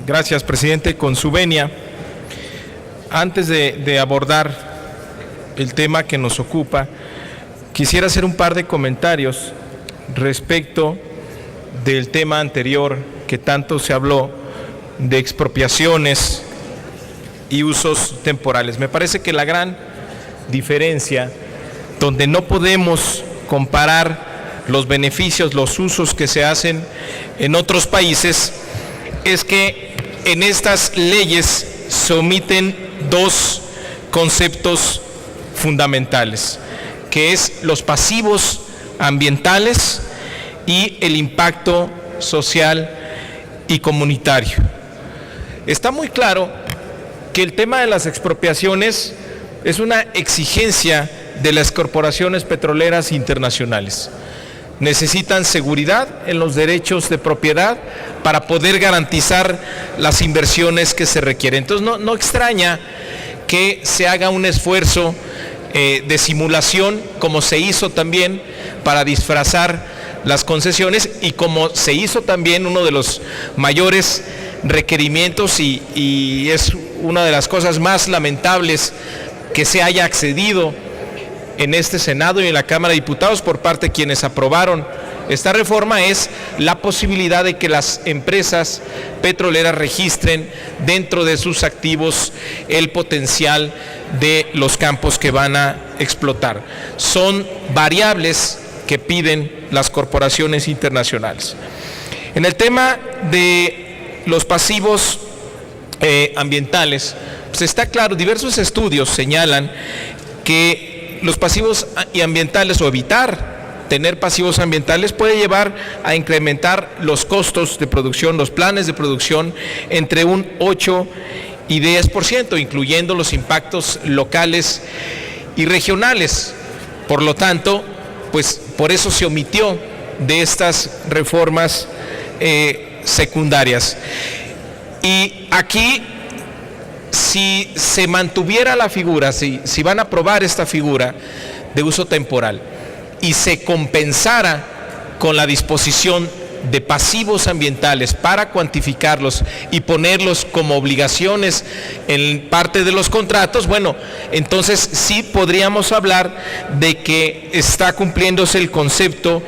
Gracias, presidente. Con su venia, antes de abordar el tema que nos ocupa, quisiera hacer un par de comentarios respecto del tema anterior que tanto se habló de expropiaciones y usos temporales. Me parece que la gran diferencia, donde no podemos comparar los beneficios, los usos que se hacen en otros países, es que en estas leyes se omiten dos conceptos fundamentales, que es los pasivos ambientales y el impacto social y comunitario. Está muy claro que el tema de las expropiaciones es una exigencia de las corporaciones petroleras internacionales. Necesitan seguridad en los derechos de propiedad para poder garantizar las inversiones que se requieren. Entonces no extraña que se haga un esfuerzo de simulación, como se hizo también para disfrazar las concesiones y como se hizo también uno de los mayores requerimientos y es una de las cosas más lamentables que se haya accedido en este Senado y en la Cámara de Diputados por parte de quienes aprobaron esta reforma, es la posibilidad de que las empresas petroleras registren dentro de sus activos el potencial de los campos que van a explotar. Son variables que piden las corporaciones internacionales. En el tema de los pasivos ambientales, pues está claro, diversos estudios señalan que los pasivos ambientales o evitar tener pasivos ambientales puede llevar a incrementar los costos de producción, los planes de producción entre un 8 y 10%, incluyendo los impactos locales y regionales. Por lo tanto, pues por eso se omitió de estas reformas secundarias. Y aquí, si se mantuviera la figura, si van a aprobar esta figura de uso temporal y se compensara con la disposición de pasivos ambientales para cuantificarlos y ponerlos como obligaciones en parte de los contratos, bueno, entonces sí podríamos hablar de que está cumpliéndose el concepto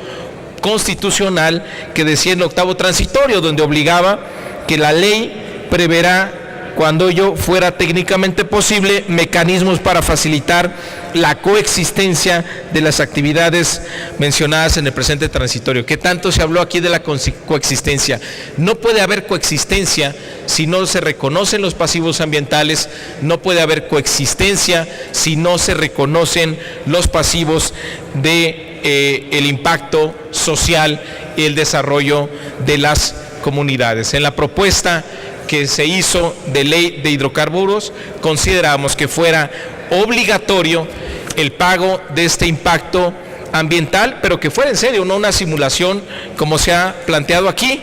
constitucional que decía en el octavo transitorio, donde obligaba que la ley preverá, cuando ello fuera técnicamente posible, mecanismos para facilitar la coexistencia de las actividades mencionadas en el presente transitorio. ¿Qué tanto se habló aquí de la coexistencia? No puede haber coexistencia si no se reconocen los pasivos ambientales, no puede haber coexistencia si no se reconocen los pasivos de el impacto social y el desarrollo de las comunidades. En la propuesta que se hizo de ley de hidrocarburos, consideramos que fuera obligatorio el pago de este impacto ambiental, pero que fuera en serio, no una simulación como se ha planteado aquí.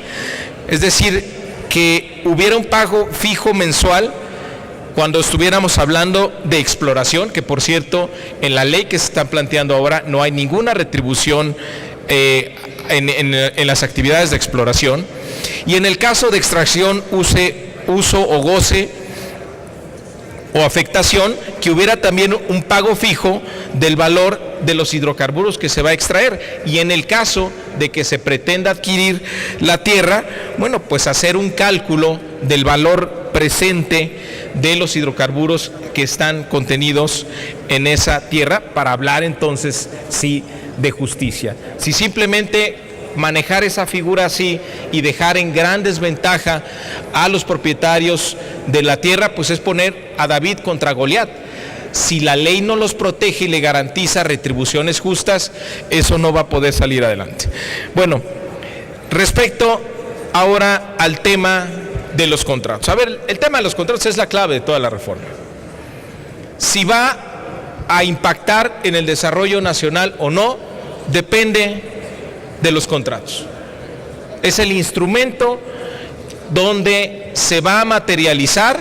Es decir, que hubiera un pago fijo mensual cuando estuviéramos hablando de exploración, que por cierto, en la ley que se está planteando ahora no hay ninguna retribución en las actividades de exploración. Y en el caso de extracción, uso o goce o afectación, que hubiera también un pago fijo del valor de los hidrocarburos que se va a extraer. Y en el caso de que se pretenda adquirir la tierra, bueno, pues hacer un cálculo del valor presente de los hidrocarburos que están contenidos en esa tierra, para hablar entonces sí de justicia. Si simplemente manejar esa figura así y dejar en gran desventaja a los propietarios de la tierra, pues es poner a David contra Goliat. Si la ley no los protege y le garantiza retribuciones justas, eso no va a poder salir adelante. Bueno, respecto ahora al tema de los contratos. A ver, el tema de los contratos es la clave de toda la reforma. Si va a impactar en el desarrollo nacional o no, depende de los contratos. Es el instrumento donde se va a materializar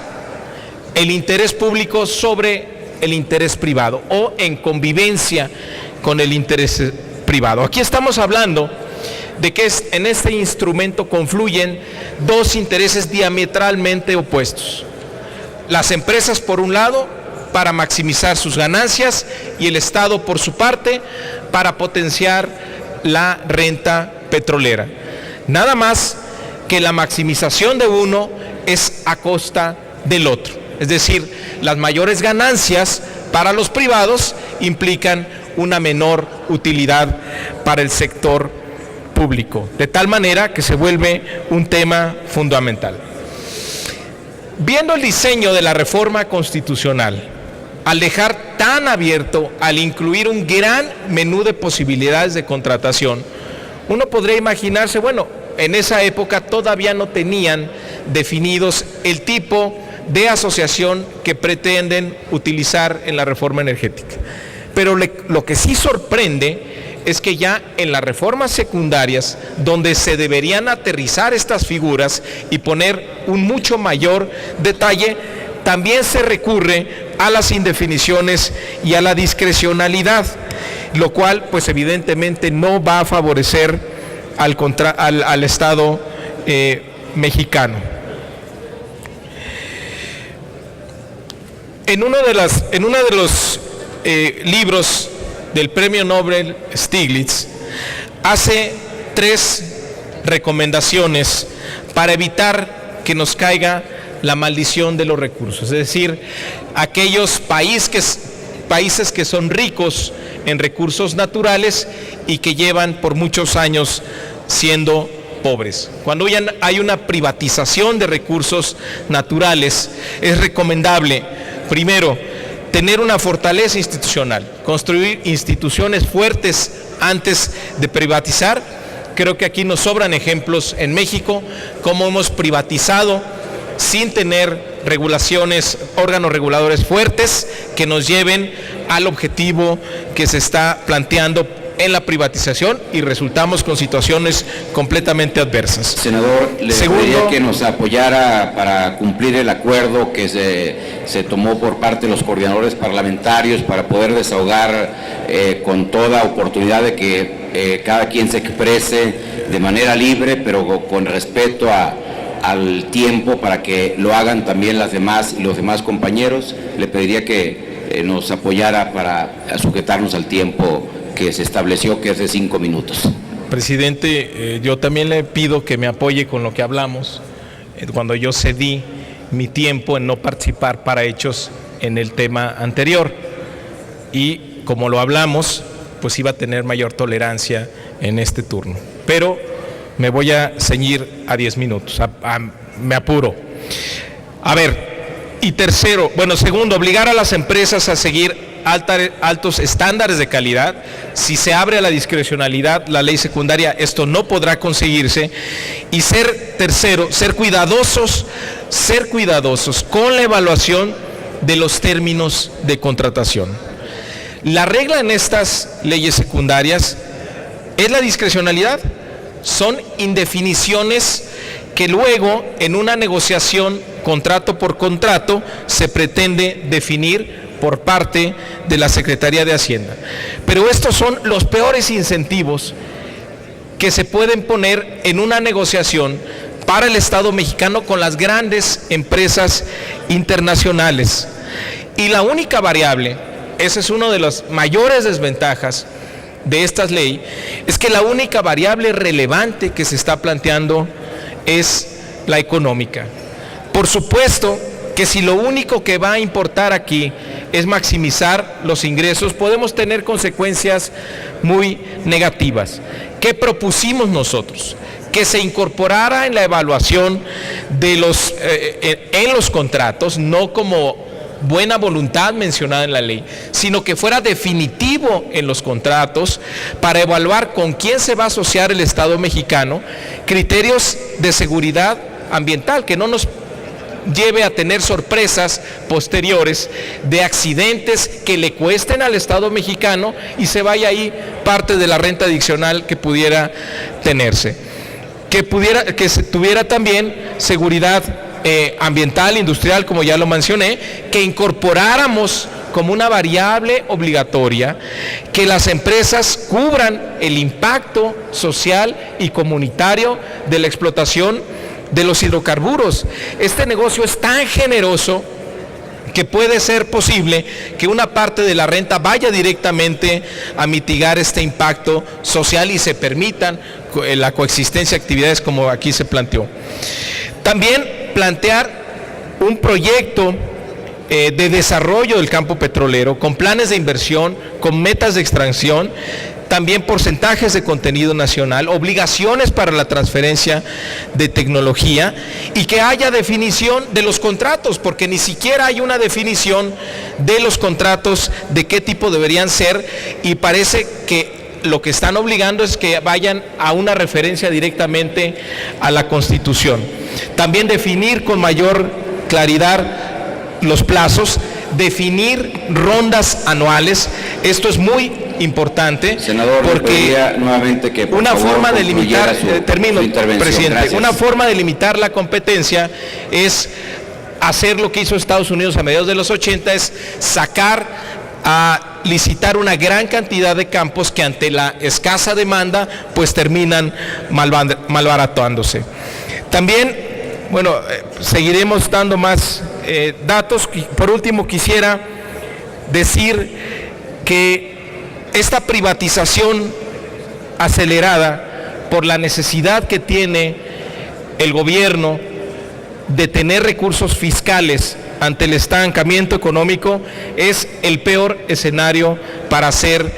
el interés público sobre el interés privado o en convivencia con el interés privado. Aquí estamos hablando de que en este instrumento confluyen dos intereses diametralmente opuestos. Las empresas, por un lado, para maximizar sus ganancias, y el Estado, por su parte, para potenciar la renta petrolera. Nada más que la maximización de uno es a costa del otro. Es decir, las mayores ganancias para los privados implican una menor utilidad para el sector público, de tal manera que se vuelve un tema fundamental. Viendo el diseño de la reforma constitucional, al dejar tan abierto, al incluir un gran menú de posibilidades de contratación, uno podría imaginarse, bueno, en esa época todavía no tenían definidos el tipo de asociación que pretenden utilizar en la reforma energética. Pero lo que sí sorprende es que ya en las reformas secundarias, donde se deberían aterrizar estas figuras y poner un mucho mayor detalle, también se recurre a las indefiniciones y a la discrecionalidad, lo cual pues evidentemente no va a favorecer al Estado mexicano. En uno de los libros del Premio Nobel Stiglitz hace 3 recomendaciones para evitar que nos caiga la maldición de los recursos, es decir, aquellos países que son ricos en recursos naturales y que llevan por muchos años siendo pobres. Cuando hay una privatización de recursos naturales, es recomendable, primero, tener una fortaleza institucional, construir instituciones fuertes antes de privatizar. Creo que aquí nos sobran ejemplos en México, cómo hemos privatizado sin tener regulaciones, órganos reguladores fuertes que nos lleven al objetivo que se está planteando en la privatización, y resultamos con situaciones completamente adversas. Senador, le pediría que nos apoyara para cumplir el acuerdo que se tomó por parte de los coordinadores parlamentarios para poder desahogar con toda oportunidad de que cada quien se exprese de manera libre, pero con respeto al tiempo, para que lo hagan también los demás compañeros. Le pediría que nos apoyara para sujetarnos al tiempo que se estableció, que es de 5 minutos. Presidente, yo también le pido que me apoye con lo que hablamos cuando yo cedí mi tiempo en no participar para hechos en el tema anterior, y como lo hablamos, pues iba a tener mayor tolerancia en este turno, pero me voy a ceñir a 10 minutos, me apuro. A ver, y segundo, obligar a las empresas a seguir altos estándares de calidad. Si se abre a la discrecionalidad la ley secundaria, esto no podrá conseguirse. Y tercero, ser cuidadosos con la evaluación de los términos de contratación. La regla en estas leyes secundarias es la discrecionalidad. Son indefiniciones que luego, en una negociación contrato por contrato, se pretende definir por parte de la Secretaría de Hacienda. Pero estos son los peores incentivos que se pueden poner en una negociación para el Estado mexicano con las grandes empresas internacionales. Y la única variable, esa es una de las mayores desventajas de esta ley, es que la única variable relevante que se está planteando es la económica. Por supuesto que si lo único que va a importar aquí es maximizar los ingresos, podemos tener consecuencias muy negativas. ¿Qué propusimos nosotros? Que se incorporara en la evaluación de en los contratos, no como buena voluntad mencionada en la ley, sino que fuera definitivo en los contratos para evaluar con quién se va a asociar el Estado mexicano, criterios de seguridad ambiental, que no nos lleve a tener sorpresas posteriores de accidentes que le cuesten al Estado mexicano y se vaya ahí parte de la renta adicional que pudiera tenerse. Que se tuviera también seguridad ambiental, industrial, como ya lo mencioné, que incorporáramos como una variable obligatoria que las empresas cubran el impacto social y comunitario de la explotación de los hidrocarburos. Este negocio es tan generoso que puede ser posible que una parte de la renta vaya directamente a mitigar este impacto social y se permitan la coexistencia de actividades como aquí se planteó. También plantear un proyecto de desarrollo del campo petrolero con planes de inversión, con metas de extracción, también porcentajes de contenido nacional, obligaciones para la transferencia de tecnología y que haya definición de los contratos, porque ni siquiera hay una definición de los contratos, de qué tipo deberían ser, y parece que lo que están obligando es que vayan a una referencia directamente a la Constitución. También definir con mayor claridad los plazos, definir rondas anuales. Esto es muy importante, senador, porque nuevamente que por una favor forma de limitar, termino, presidente, gracias. Una forma de limitar la competencia es hacer lo que hizo Estados Unidos a mediados de los 80, es sacar a licitar una gran cantidad de campos que ante la escasa demanda pues terminan malbaratándose. También, bueno, seguiremos dando más datos. Por último, quisiera decir que esta privatización acelerada por la necesidad que tiene el gobierno de tener recursos fiscales ante el estancamiento económico es el peor escenario para hacer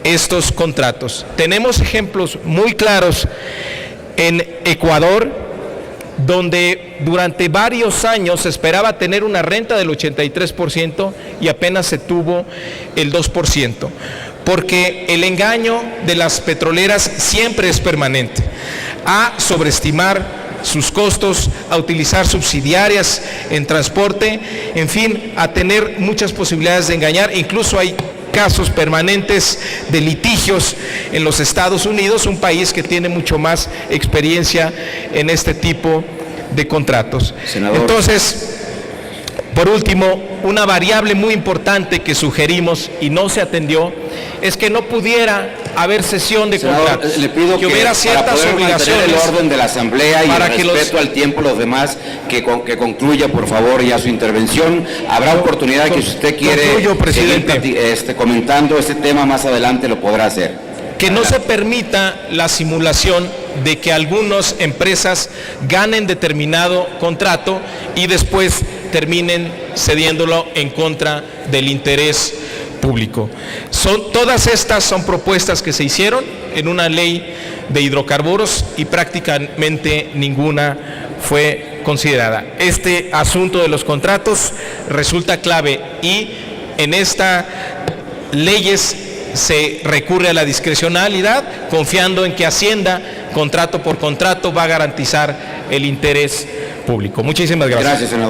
estos contratos. Tenemos ejemplos muy claros en Ecuador, donde durante varios años se esperaba tener una renta del 83% y apenas se tuvo el 2%, porque el engaño de las petroleras siempre es permanente, a sobreestimar sus costos, a utilizar subsidiarias en transporte, en fin, a tener muchas posibilidades de engañar. Incluso hay casos permanentes de litigios en los Estados Unidos, un país que tiene mucho más experiencia en este tipo de contratos. Senador. Entonces, por último, una variable muy importante que sugerimos y no se atendió es que no pudiera haber sesión de contratos. Le pido que hubiera ciertas obligaciones el orden de la asamblea y para el que respeto al tiempo los demás, que concluya por favor ya su intervención. Habrá oportunidad que si usted quiere seguir comentando este tema más adelante lo podrá hacer. Que no se permita la simulación de que algunas empresas ganen determinado contrato y después terminen cediéndolo en contra del interés público. Todas estas son propuestas que se hicieron en una ley de hidrocarburos y prácticamente ninguna fue considerada. Este asunto de los contratos resulta clave y en estas leyes se recurre a la discrecionalidad, confiando en que Hacienda, contrato por contrato, va a garantizar el interés público. Muchísimas gracias. Gracias, senador.